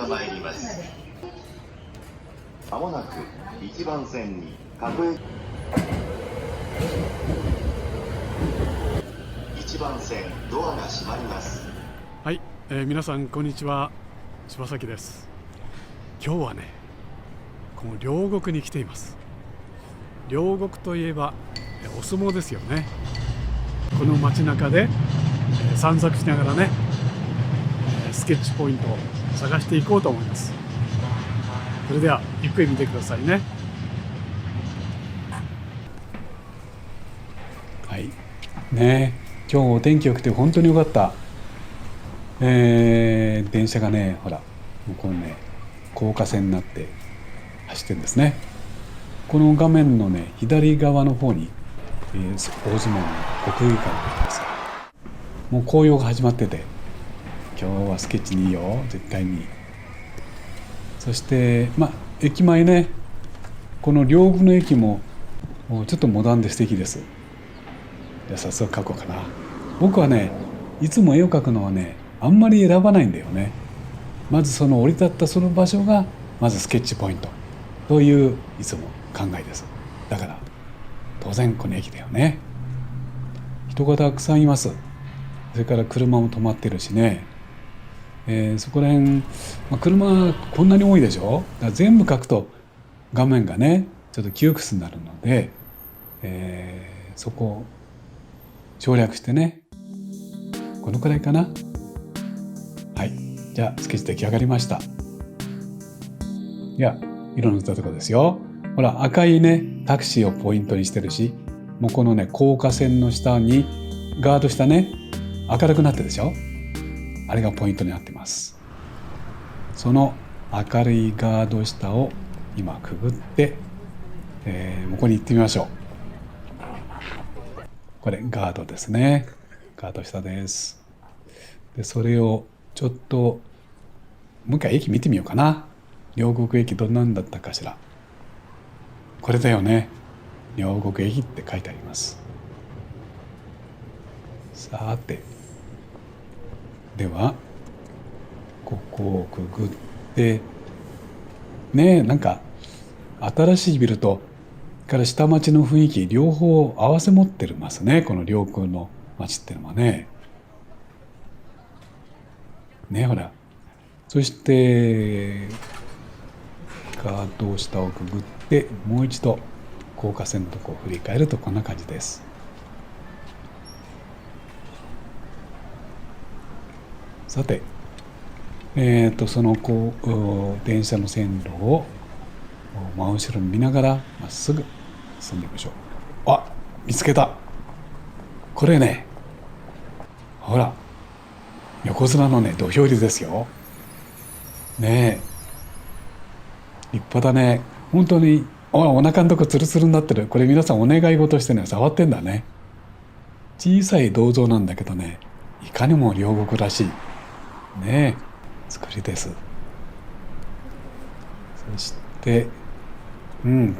が参ります。まもなく1番線に各駅1番線ドアが閉まります。はい、皆さんこんにちは、柴崎です。今日はね、この両国に来ています。両国といえばお相撲ですよね。この街中で散策しながらね、スケッチポイントを探していこうと思います。それではゆっくり見てくださいね。はいね、今日お天気良くて本当に良かった。電車がね、ほらもうこのね高架線になって走ってるんですね。この画面のね左側の方に、大相撲の国技館があります。もう紅葉が始まってて、今日はスケッチにいいよ、絶対に。そして駅前ね、この両国の駅もちょっとモダンで素敵です。じゃあ早速描こうかな。僕はね、いつも絵を描くのはね、あんまり選ばないんだよね。まずその降り立ったその場所がまずスケッチポイントといういつも考えです。だから当然この駅だよね。人がたくさんいます。それから車も止まってるしね、そこら辺、車こんなに多いでしょ。だから全部書くと画面がねちょっと窮屈になるので、そこを省略してね、このくらいかな。はい、じゃあスケッチ出来上がりました。いや、色塗ったところですよ。ほら赤いねタクシーをポイントにしてるし、もうこのね高架線の下にガード下ね明るくなってるでしょ。あれがポイントになってます。その明るいガード下を今くぐって、ここに行ってみましょう。これガードですね。ガード下です。でそれをちょっともう一回駅見てみようかな。両国駅どんなんだったかしら。これだよね。両国駅って書いてあります。さて、ではここをくぐってね、なんか新しいビルとから下町の雰囲気両方合わせ持ってますね。この両国の町っていうのはね。ね、ほら。そしてガード下をくぐってもう一度高架線のとこを振り返るとこんな感じです。さて、その電車の線路を真後ろに見ながらまっすぐ進んでみましょう。あ、見つけた。これね、ほら横綱のね土俵入りですよ。ねえ、立派だね。本当にお腹のとこツルツルになってる。これ皆さんお願い事してね触ってんだね。小さい銅像なんだけどね、いかにも両国らしいねえ作りです。そして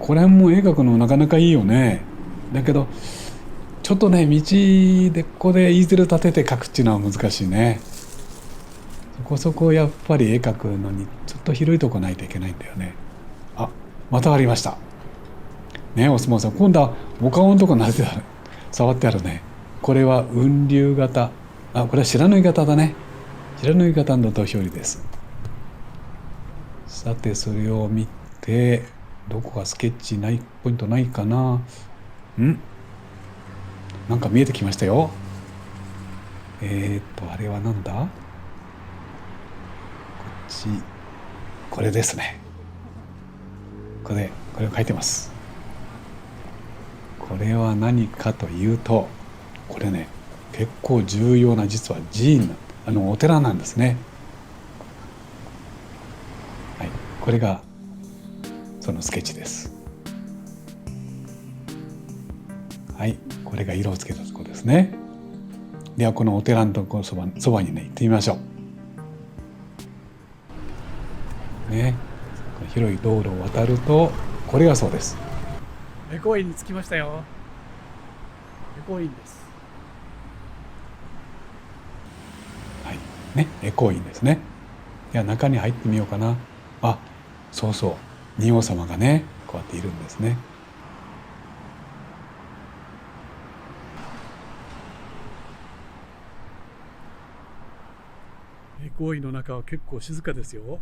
これも絵描くのなかなかいいよね。だけどちょっとね道でここでイーゼル立てて描くっていうのは難しいね。そこそこやっぱり絵描くのにちょっと広いとこないといけないんだよね。あ、またありましたね。お相撲さん、今度はお顔のとこ慣れてある、触ってあるね。これは雲龍型、これは白縫い型だね。白縫い型の土俵入りです。さてそれを見て、どこかスケッチないポイントないかな。なんか見えてきましたよ。あれはなんだ、こっち、これですね。これを書いてます。これは何かというと、これね結構重要な、実は寺院お寺なんですね。はい、これがそのスケッチです。はい、これが色をつけたところですね。ではこのお寺のところそばにね行ってみましょうね。広い道路を渡るとこれがそうです。恵光院に着きましたよ。恵光院です。はいね、恵光院ですね。いや、中に入ってみようかな。あ、そうそう、仁王様がねこうやっているんですね。恵光院の中は結構静かですよ。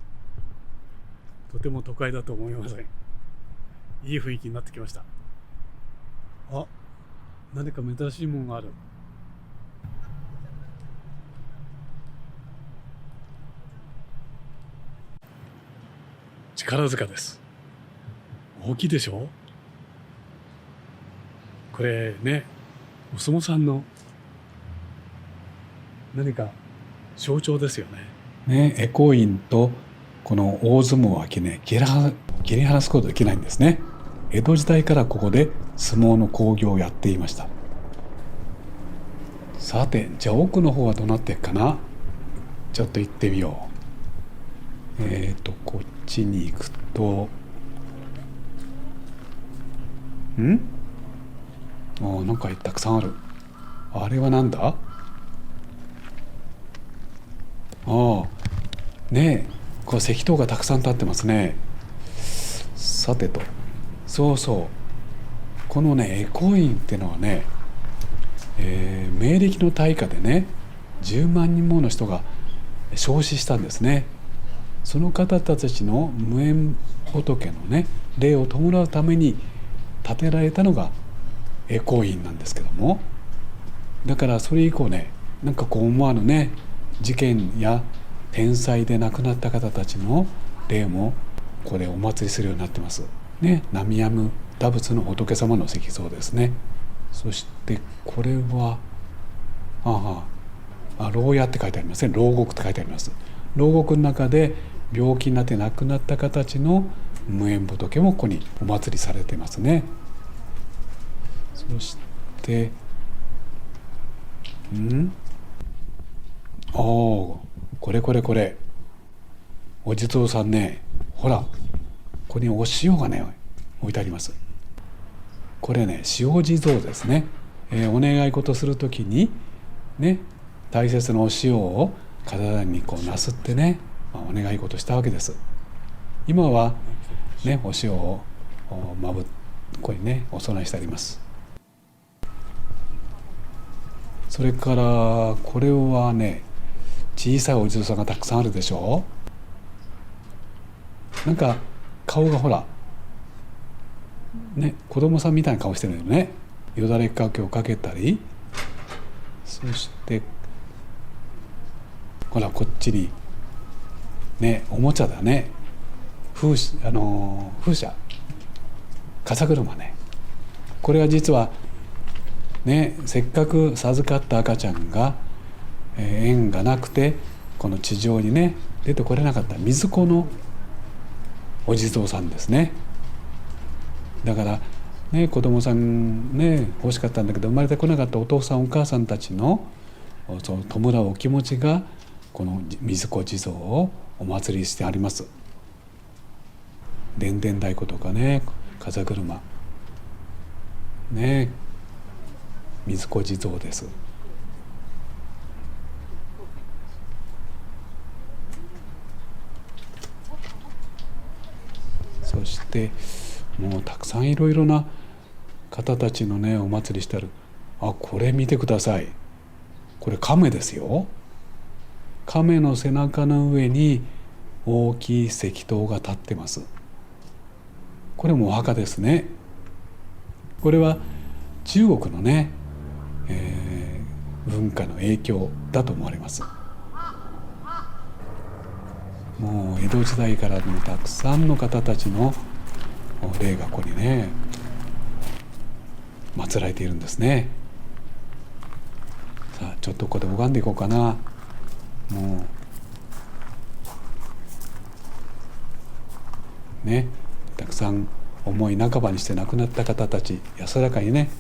とても都会だと思いません。いい雰囲気になってきました。あ、何か珍しいものがある。力塚です。大きいでしょ。これね、お相撲さんの何か象徴ですよね。恵光院とこの大相撲はね、切り離すことできないんですね。江戸時代からここで相撲の興行をやっていました。さて、じゃあ奥の方はどうなっていくかな。ちょっと行ってみよう。こっちに行くと、なんかたくさんある。あれはなんだ。ねえ、こう石塔がたくさん立ってますね。さてと、そうそう、このね恵光院っていうのはね、明暦の大火でね10万人もの人が焼死したんですね。その方たちの無縁仏のね霊を弔うために建てられたのが恵光院なんですけども、だからそれ以降ね、なんかこう思わぬね事件や天災で亡くなった方たちの霊もここでお祭りするようになってますね。南無阿弥陀仏の仏様の石像ですね。そしてこれは牢屋って書いてありますね。牢獄って書いてあります。牢獄の中で病気になって亡くなった方たちの無縁仏もここにお祭りされてますね。そしてこれお地蔵さんね、ほらここにお塩がね置いてあります。これね塩地蔵ですね。お願い事するときにね、大切なお塩を体にこうなすってね、お願い事したわけです。今はねお塩をここにねお供えしてあります。それからこれはね、小さいお地蔵さんがたくさんあるでしょ。なんか顔がほらね、子供さんみたいな顔してるよね。よだれかけをかけたり、そしてほらこっちにねおもちゃだね、風車、風車ね。これは実はね、せっかく授かった赤ちゃんが、縁がなくてこの地上にね出てこれなかった水子のお地蔵さんですね。だからね、子供さんね欲しかったんだけど生まれてこなかったお父さんお母さんたちのその弔うお気持ちがこの水子地蔵をお祭りしてあります。でんでん太鼓とかね、風車ね、水子地蔵です。そしてもうたくさんいろいろな方たちのねお祭りしてある。これ見てください。これ亀ですよ。亀の背中の上に大きい石塔が立ってます。これもお墓ですね。これは中国のね、文化の影響だと思われます。もう江戸時代からのたくさんの方たちの霊がここにね祀られているんですね。さあちょっとここで拝んでいこうかな。もうね、たくさん思い半ばにして亡くなった方たち安らかにね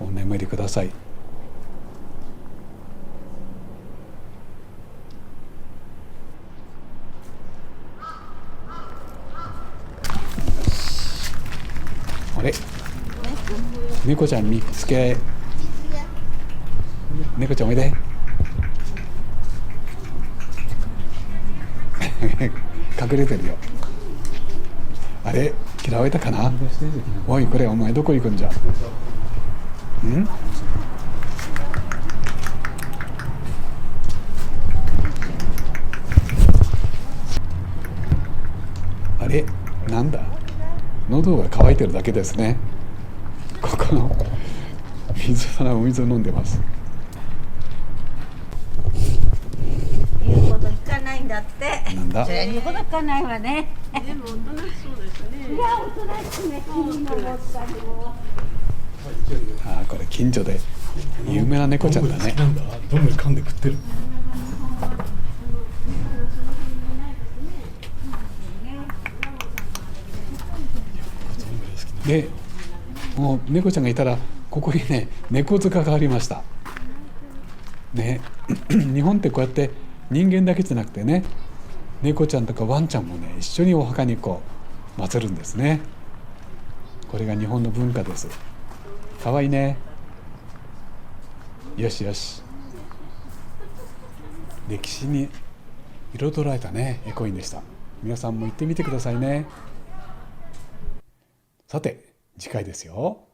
お眠りください。あれ、猫ちゃん見つけ。猫ちゃんおいで。隠れてるよ。あれ嫌われたかな。おいこれお前どこ行くんじゃ。あれなんだ、喉が渇いてるだけですね。ここのお水を飲んでます。言うこと聞かないんだって。なんだ。それ言うこと聞かないわね。でもおとなしそうですね。いや、おとなしくね、君の持ったの。ああこれ近所で有名な猫ちゃんだね。なんだ、どんぐり噛んで食ってる。でもう猫ちゃんがいたらここにね猫塚がありましたね。日本ってこうやって人間だけじゃなくてね、猫ちゃんとかワンちゃんもね一緒にお墓にこう祀るんですね。これが日本の文化です。かわいいね。よしよし、歴史に彩られたねエコインでした。皆さんも行ってみてくださいね。さて次回ですよ。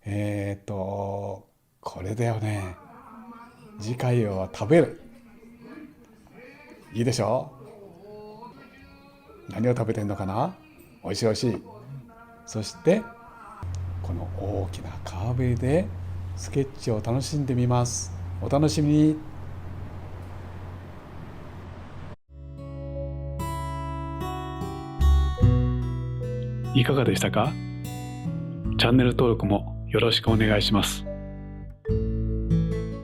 これだよね。次回は食べる。いいでしょ。何を食べてんのかな。おいしいおいしい。そしてこの大きな川べりでスケッチを楽しんでみます。お楽しみに。いかがでしたか。チャンネル登録もよろしくお願いします。